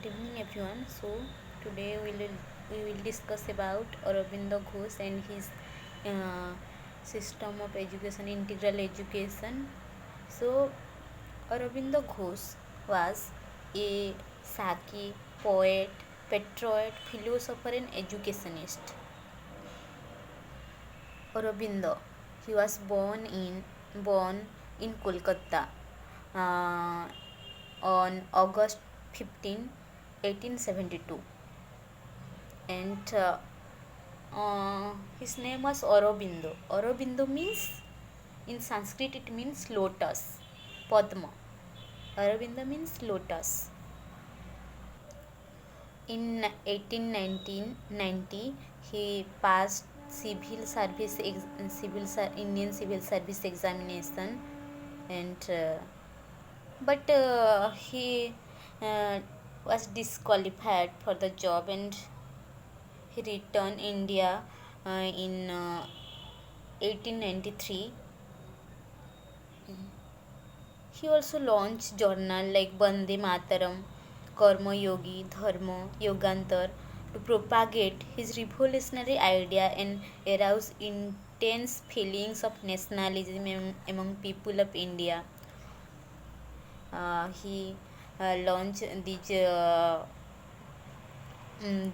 Good evening, everyone. So today we will discuss about Aurobindo Ghosh and his uh, system of education, integral education. So Aurobindo Ghosh was a Saki poet, patriot, philosopher, and educationist. Aurobindo, he was born in Kolkata uh, on August 15, 1872, and his name was Aurobindo. Aurobindo means, in Sanskrit it means lotus, Padma. Aurobindo means lotus. In 1890, he passed Indian civil service examination, and but he uh, was disqualified for the job, and he returned India in 1893. He also launched journals like Bande Mataram, Karma Yogi, Dharma, Yogantar to propagate his revolutionary idea and arouse intense feelings of nationalism among people of India. He launched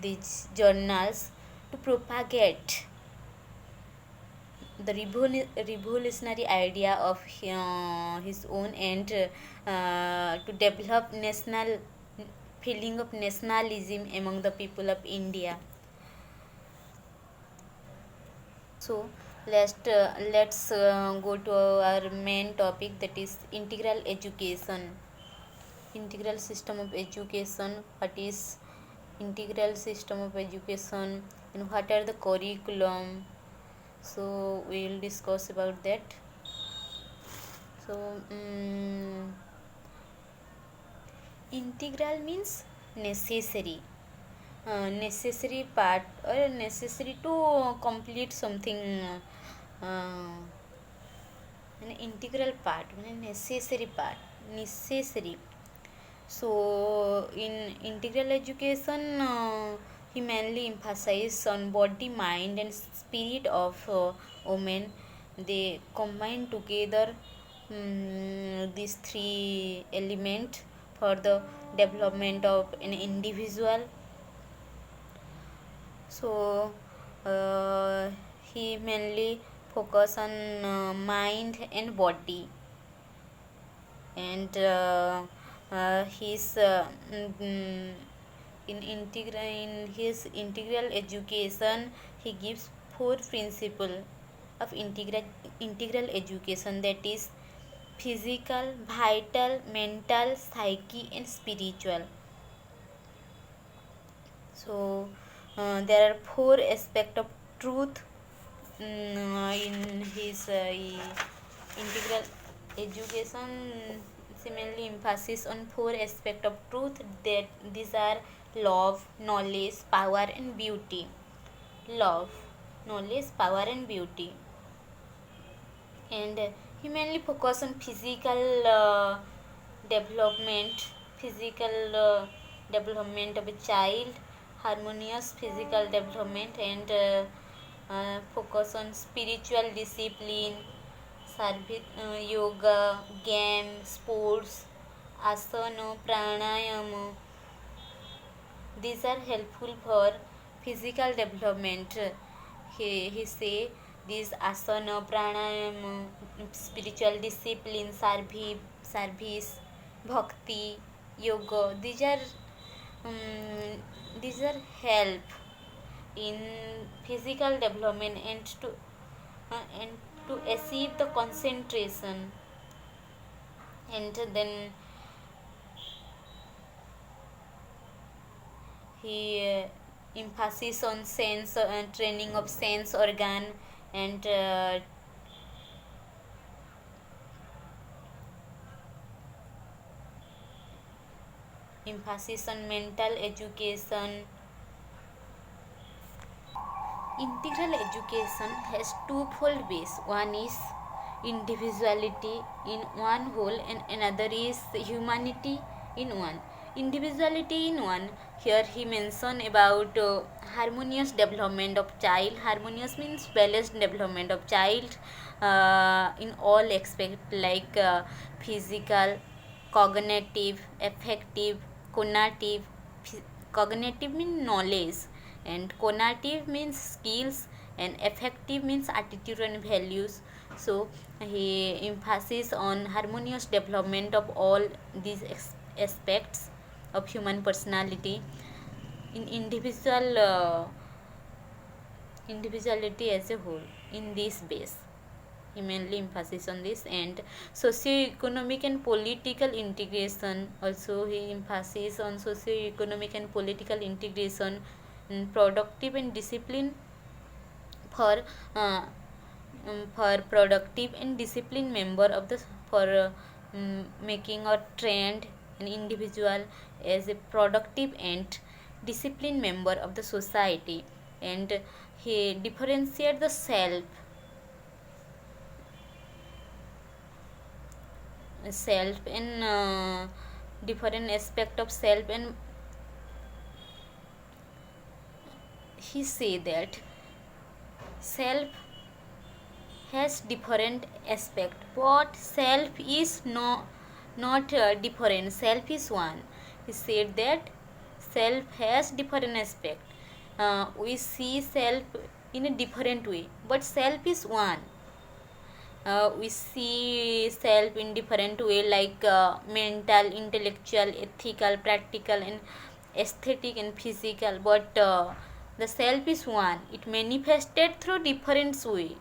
these journals to propagate the revolutionary idea of his own, and to develop national feeling of nationalism among the people of India. So let's go to our main topic, that is integral education. Integral system of education. What is integral system of education and what are the curriculum? So we will discuss about that. So integral means necessary, necessary part, or necessary to complete something. uh, an integral part, necessary part, necessary. So in integral education, he mainly emphasizes on body, mind, and spirit of women. They combine together these three elements for the development of an individual. So uh, he mainly focus on mind and body, and his in his integral education, he gives four principles of integral education, that is physical, vital, mental, psyche, and spiritual. So there are four aspects of truth in his integral education. Similarly, emphasis on four aspects of truth, that these are love, knowledge, power, and beauty. Love, knowledge, power, and beauty. And he mainly focus on development physical development of a child, harmonious physical development, and focus on spiritual discipline, yoga, game, sports, asana, pranayama. These are helpful for physical development. He say these asana, pranayama, spiritual discipline, service, bhakti, yoga. Um, these are help in physical development, and to achieve the concentration. And then he emphasis on sense training of sense organ, and emphasis on mental education. Integral education has twofold base. One is individuality in one whole, and another is humanity in one. individuality in one. Here he mentioned about harmonious development of child. Harmonious means balanced development of child in all aspects like physical, cognitive, affective, conative. Cognitive means knowledge, and conative means skills, and affective means attitude and values. So he emphasis on harmonious development of all these aspects of human personality in individuality as a whole. In this base he mainly emphasis on this. And socio-economic and political integration, also he emphasis on socio-economic and political integration, productive and discipline for productive and disciplined member of the for making a trained an individual as a productive and disciplined member of the society. And he differentiate the self and different aspect of self, and he say that self has different aspect, but self is not different, self is one. He said that self has different aspect. We see self in a different way, but self is one. We see self in different way like mental, intellectual, ethical, practical, and aesthetic and physical, but the self is one. It manifested through different way,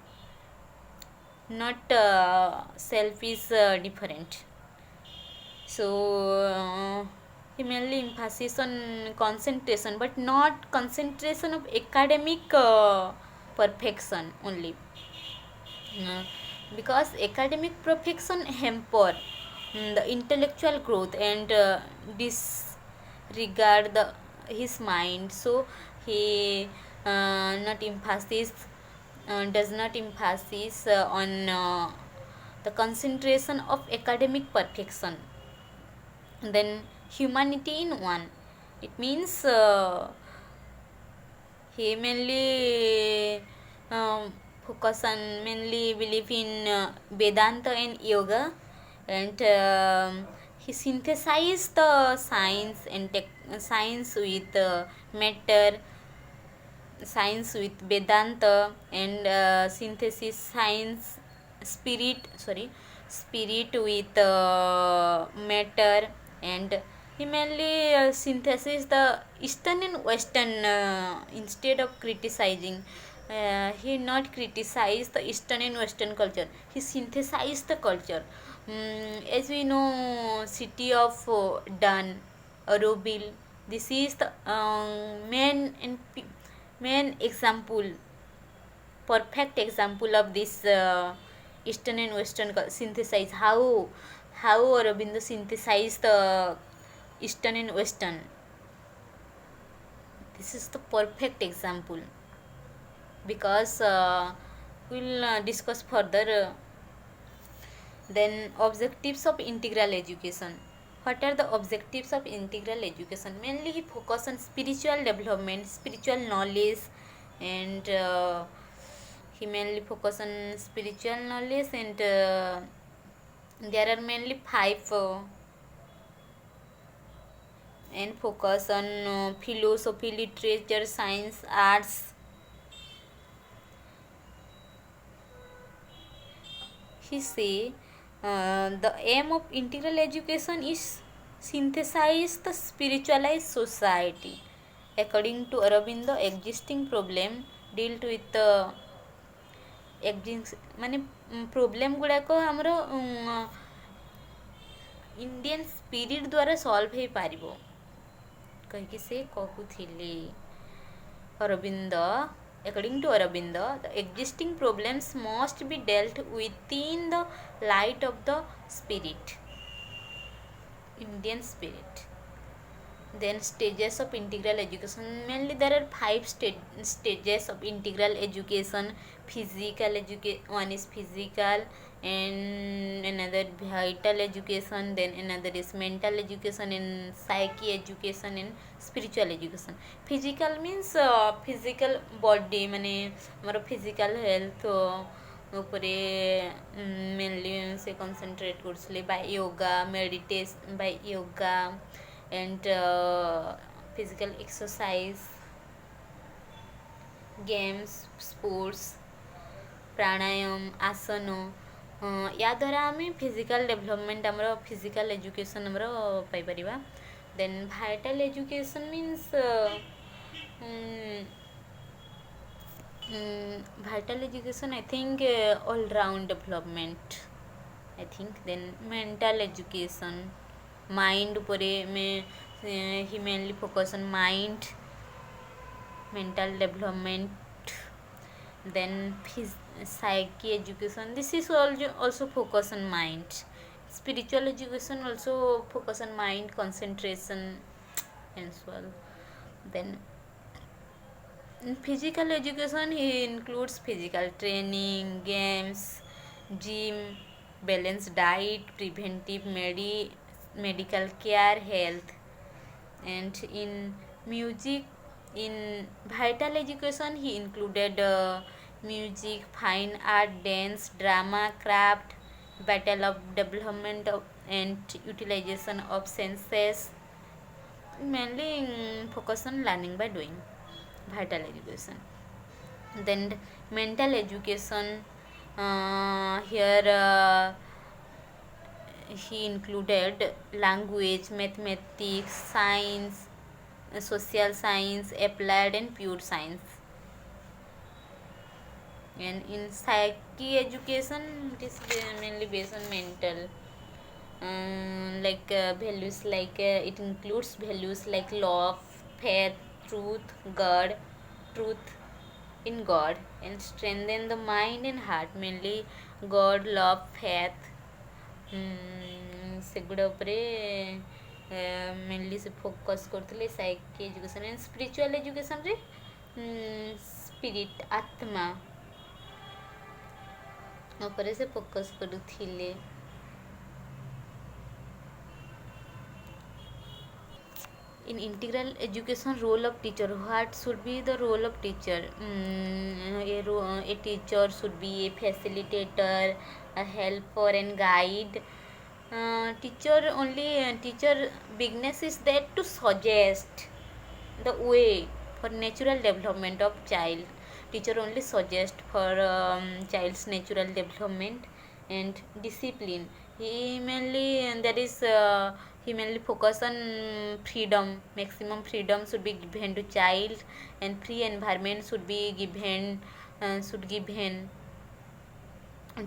not self is different. So he mainly emphasis on concentration, but not concentration of academic perfection only. Because academic perfection hamper the intellectual growth and disregard his mind. So he not emphasis does not emphasis on the concentration of academic perfection. Then humanity in one, it means he mainly focus on mainly believe in Vedanta and yoga, and he synthesized the science and science with matter, science with Vedanta, and synthesis science spirit with matter. And he mainly synthesis the eastern and western instead of criticizing. He not criticize the eastern and western culture, he synthesized the culture. As we know, city of Dan, Aurobindo, this is the main example, perfect example of this eastern and western synthesize. How Aurobindo synthesized the eastern and western. This is the perfect example, because we'll discuss further. Then objectives of integral education. What are the objectives of integral education? Mainly he focus on spiritual development, spiritual knowledge, and he mainly focus on spiritual knowledge, and there are mainly 5 and focus on philosophy, literature, science, arts. He say the aim of integral education is synthesize the spiritualized society. According to Aurobindo, existing problem dealt with the ମାନେ problem ଗୁଡ଼ାକ ଆମର Indian spirit ଦ୍ୱାରା solve ହେଇପାରିବ କହିକି ସେ କହୁଥିଲେ। Aurobindo, according to Aurobindo, the existing problems must be dealt within the light of the spirit, Indian spirit. Then stages of integral education, mainly there are five stages of integral education. One is physical, and another vital education, then another is mental education, and psyche education, and spiritual education. Physical means physical body, ମାନେ ଆମର physical health ଉପରେ mainly ସେ concentrate କରୁଥିଲେ by yoga, meditation by yoga, and physical exercise, games, sports, ପ୍ରାଣାୟାମ, ଆସନ, ୟା ଦ୍ୱାରା ଆମେ physical development ଆମର ଫିଜିକାଲ୍ ଏଜୁକେସନ୍ ଆମର ପାଇପାରିବା. Then vital education means vital education, I think all round development, I think. Then mental education, mind upare he mainly focus on mind, mental development. Then psyche education, this is also focus on mind. Spiritual education also focus on mind, concentration as well. Then in physical education, he includes physical training, games, gym, balanced diet, preventive medical care, health. And in music, in vital education, he included music, fine art, dance, drama, craft, battle of development of, and utilization of senses, mainly focus on learning by doing. Vital education. Then mental education, here he included language, mathematics, science, social science, applied and pure science. And in psyche education, it is mainly based on mental, like values, like it includes values like love, faith, truth in God, and strengthen the mind and heart, mainly God, love, faith, ସେଗୁଡ଼ା ଉପରେ mainly ସେ focus କରୁଥିଲେ ସାଇକି education. And spiritual ଏଜୁକେସନ୍ରେ spirit, ଆତ୍ମା ଉପରେ ସେ focus କରୁଥିଲେ. In integral education, role of teacher, what should be the role of teacher? A teacher should be a facilitator, a helper and guide. Teacher business is that to suggest the way for natural development of child. Teacher only suggest for child's natural development and discipline. He mainly focus on freedom. Maximum freedom should be given to child, and free environment should be given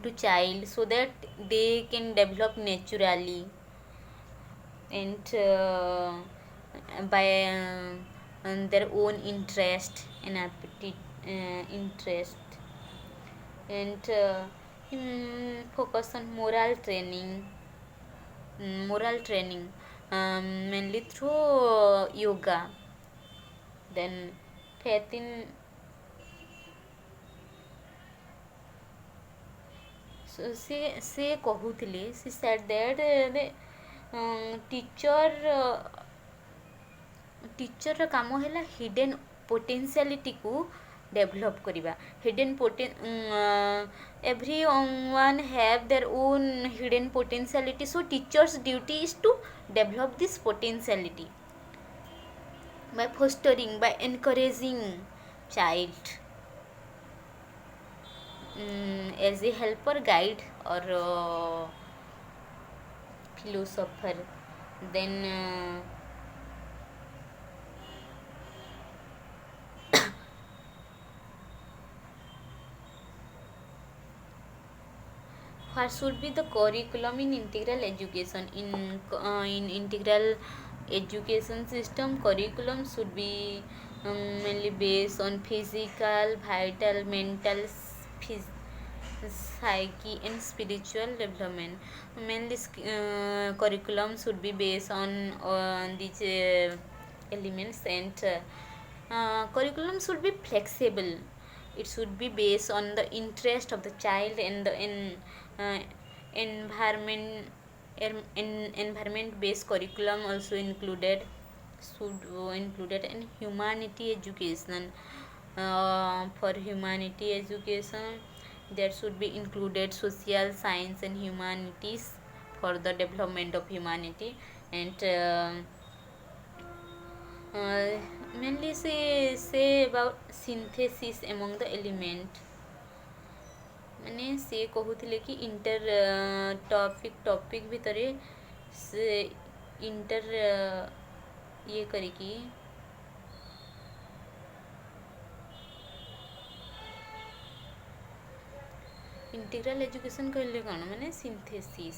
to child, so that they can develop naturally and by their own interest and interest. And focus on moral training, mainly through yoga. Then faith in, so ସେ କହୁଥିଲେ, she said that ଟିଚର୍ର କାମ ହେଲା hidden ପୋଟେନ୍ସିଆଲିଟିକୁ develop କରିବା. Every one have their own hidden potentiality, so teacher's duty is to develop this potentiality by fostering, by encouraging child as a helper, guide or philosopher. Then what should be the curriculum in integral education? In integral education system, curriculum should be mainly based on physical, vital, mental, psyche and spiritual development. Mainly curriculum should be based on these elements, and curriculum should be flexible. It should be based on the interest of the child and the uh, environment. Environment based curriculum also included, should included in humanity education. For humanity education, there should be included social science and humanities for the development of humanity. And uh, mainly say about synthesis among the element, ମାନେ ସେ କହୁଥିଲେ କି inter topic ଭିତରେ ସେ inter ଇଏ କରିକି integral education कहले कौन माने सिंथेसिस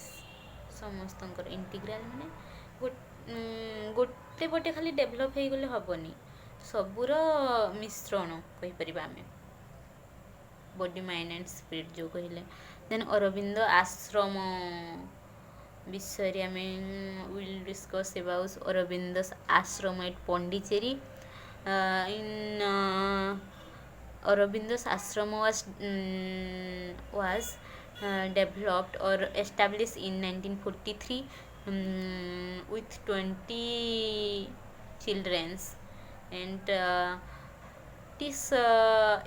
समस्तंकर इंटीग्राल माने गोटे पटे खाली डेभलप हो गले हेनी सबूर मिश्रण कहीपर आम बॉडी माइंड एंड स्पिरिट जो कहले देन अरविंद आश्रम विषय आम will discuss about Arvind ashram at Pondicherry in Aurobindo's ashram was developed or established in 1943 with 20 children, and it is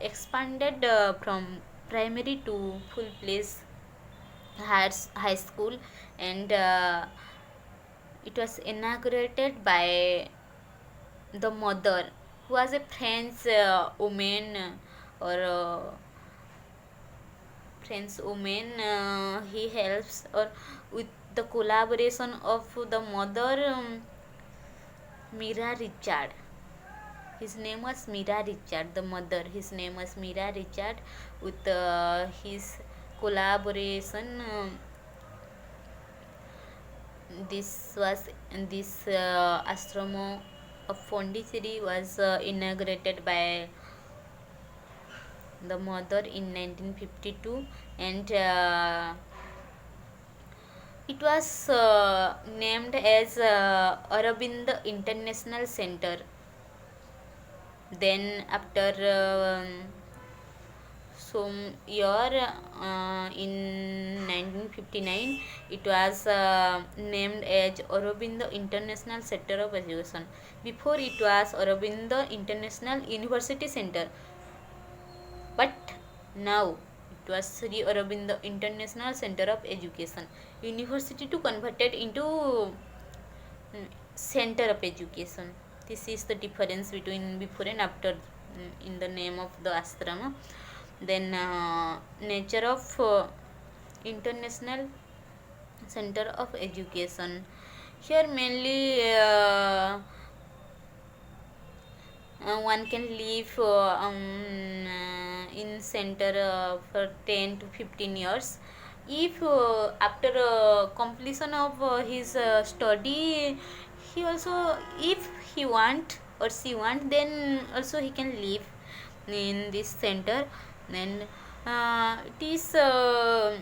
expanded from primary to full place high school, and it was inaugurated by the mother, who was a French woman or French woman. He helps or with the collaboration of the mother, Mira Richard. His name was Mira Richard. The mother, his name was Mira Richard. With his collaboration, this ashram of Pondicherry was inaugurated by the mother in 1952, and it was named as Aurobindo International Center. Then after some year, in 1959, it was named as Aurobindo International Center of Education. Before it was Aurobindo International University Center, but now it was Sri Aurobindo International Center of Education. University to converted into Center of Education. This is the difference between before and after in the name of the ashram. Then nature of International Center of Education. Here mainly one can live in center for 10 to 15 years. If after completion of his study, he also, if he want or she want, then also he can live in this center. Then it is a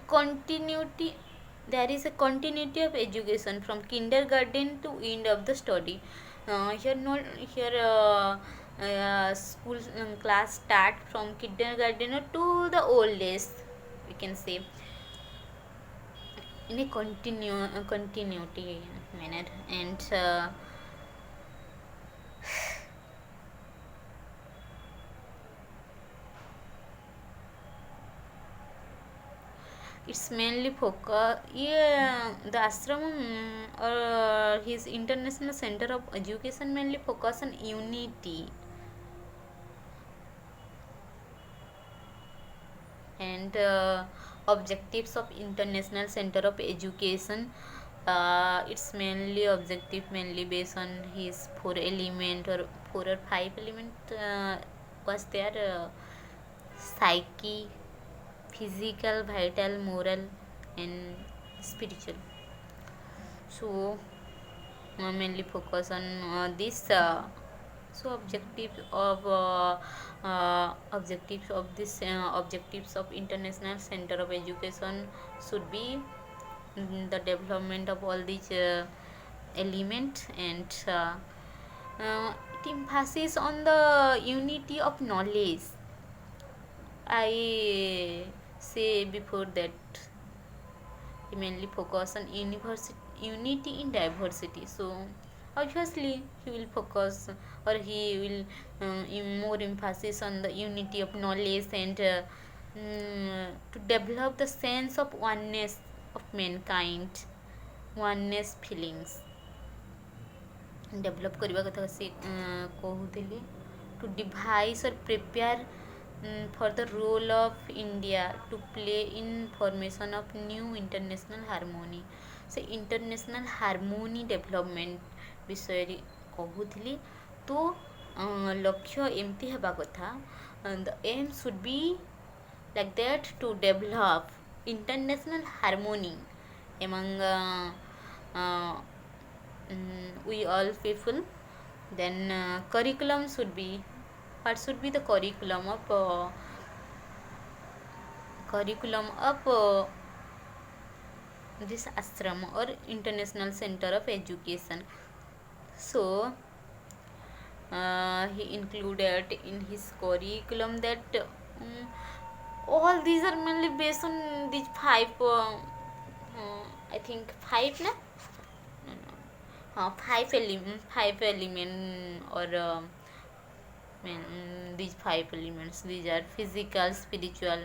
continuity. There is a continuity of education from kindergarten to end of the study. Here school class start from kindergarten to the old days, we can say, in a continuity manner. And it's mainly focus, the ashram or his International Center of Education mainly focus on unity and objectives of International Center of Education. It's mainly objective mainly based on his 4 element or 4 or 5 element was there, psyche, physical, vital, moral, and spiritual. So mainly focus on this. So objectives of this objectives of International Center of Education should be the development of all these element, and it emphasizes on the unity of knowledge. I say before that he mainly focus on unity in diversity. So obviously he will focus, or he will more emphasis on the unity of knowledge, and to develop the sense of oneness of mankind, oneness feelings develop करने कथा से कहूली to devise और prepare for the role of India to play in formation of new international harmony से international harmony development विषय कहूली तो लक्ष्य एमती हेबा कथा the aim should be like that to develop international harmony among we all people. Then curriculum should be, what should be the curriculum of this ashram or international center of education. So he included in his curriculum that all these are mainly based on these five I think five na five element or these five elements. These are physical, spiritual,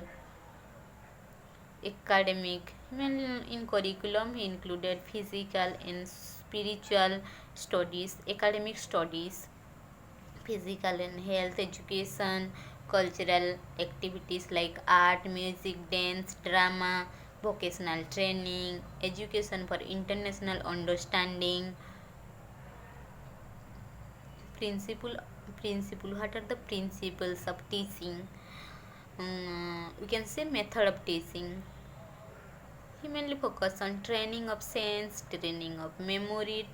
academic. In curriculum he included physical and spiritual studies, academic studies, physical and health education, cultural activities like art, music, dance, drama, vocational training, education for international understanding. Principle what are the principles of teaching? We can say method of teaching. He mainly focus on training of sense, training of memory,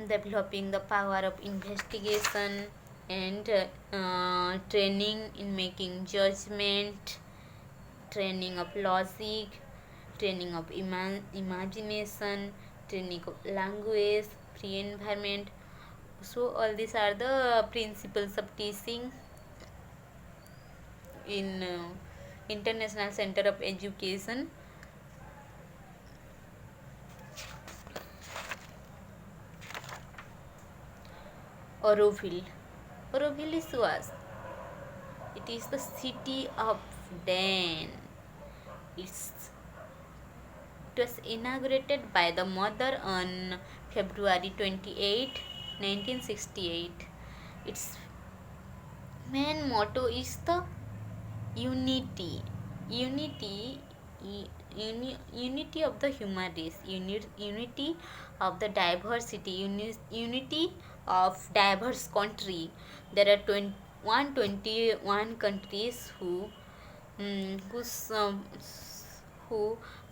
developing the power of investigation, and training in making judgment, training of logic, training of imagination, training of language, free environment. So all these are the principles of teaching in International Center of Education. Auroville is was. It is the city of Dan. It was inaugurated by the mother on February 28, 1968. Its main motto is the unity of the human race, unity of the diversity, unity of diverse country. There are 121 countries who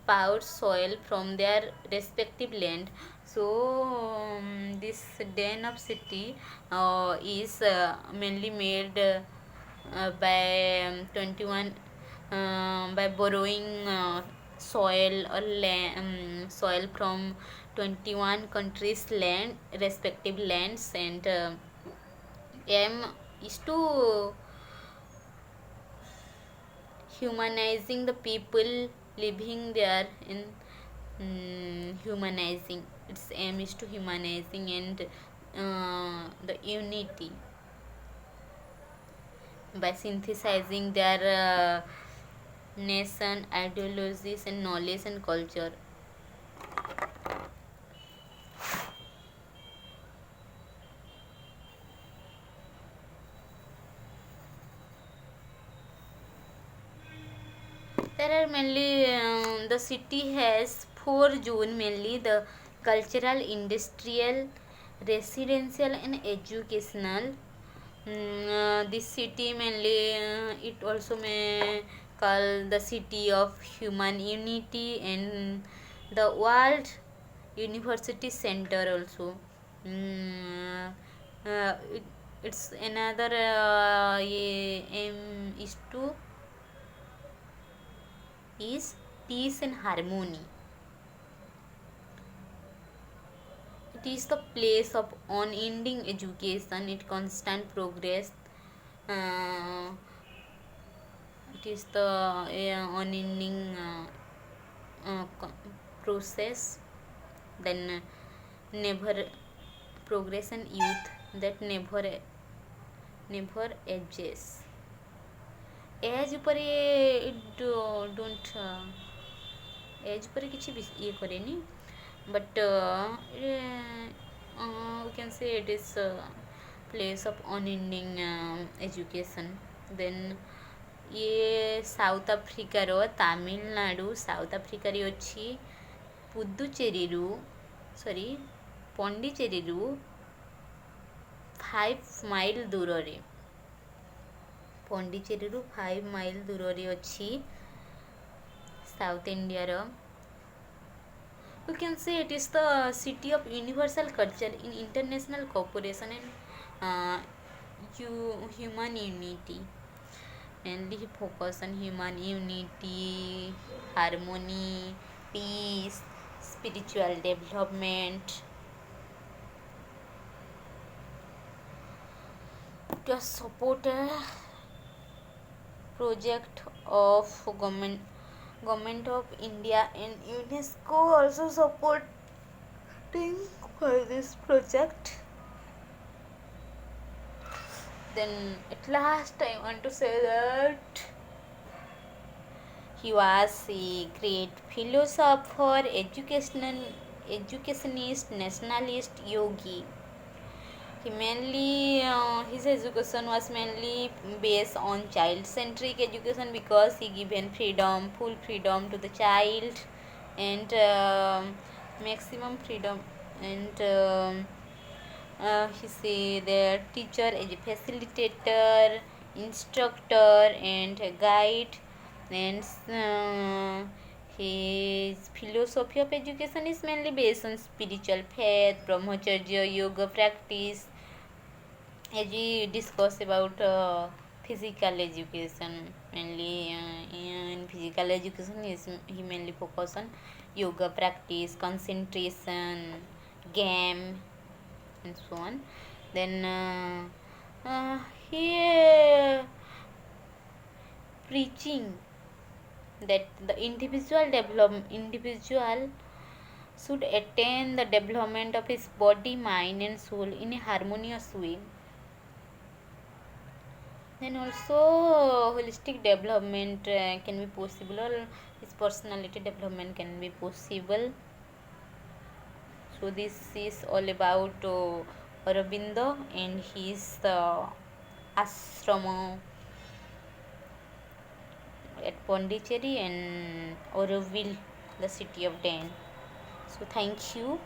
powered soil from their respective land. So this den of city is mainly made by 21 by borrowing soil or soil from 21 countries land respective lands, and aim is to humanizing the people living there in humanizing. Its aim is to humanizing and the unity by synthesizing their nation, ideologies, and knowledge and culture. There are mainly the city has 4 zones, mainly the cultural, industrial, residential, and educational. This city mainly it also may call the city of human unity and the world university center also. It's another aim is peace and harmony. it is the place of unending education, it constant progress. uh, it is the unending process. Then never progression youth that never ages. Age ଉପରେ don't age ଉପରେ କିଛି ଇଏ କରେନି, but we can say it is place of unending education. Then ଇଏ south ଆଫ୍ରିକାର Tamil Nadu south ଆଫ୍ରିକାରେ ଅଛି। ପୁଦୁଚେରୀରୁ ପଣ୍ଡିଚେରୀରୁ 5 mile ଦୂରରେ ପଣ୍ଡିଚେରୀରୁ 5 ମାଇଲ୍ ଦୂରରେ ଅଛି ସାଉଥ ଇଣ୍ଡିଆର। We can say it is the city of universal culture in international cooperation and human unity. Mainly focus on human unity, harmony, peace, spiritual development. It was supported project of government of India and UNESCO also supporting for this project. Then at last I want to say that he was a great philosopher, educationist, nationalist, yogi. He mainly his education was mainly based on child-centric education because he given full freedom to the child, and maximum freedom, and he say the teacher is a facilitator, instructor, and a guide. And his philosophy of education is mainly based on spiritual faith, brahmacharya, yoga practice. As we discuss about physical education, mainly in physical education he mainly focus on yoga practice, concentration, game, and so on. Then he preaching that the individual should attain the development of his body, mind, and soul in a harmonious way. Then also holistic development can be possible, or his personality development can be possible. So this is all about Aurobindo and his ashrama at Pondicherry and Auroville, the city of Dan. So thank you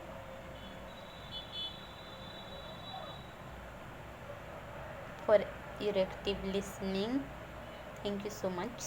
for your active listening. Thank you so much.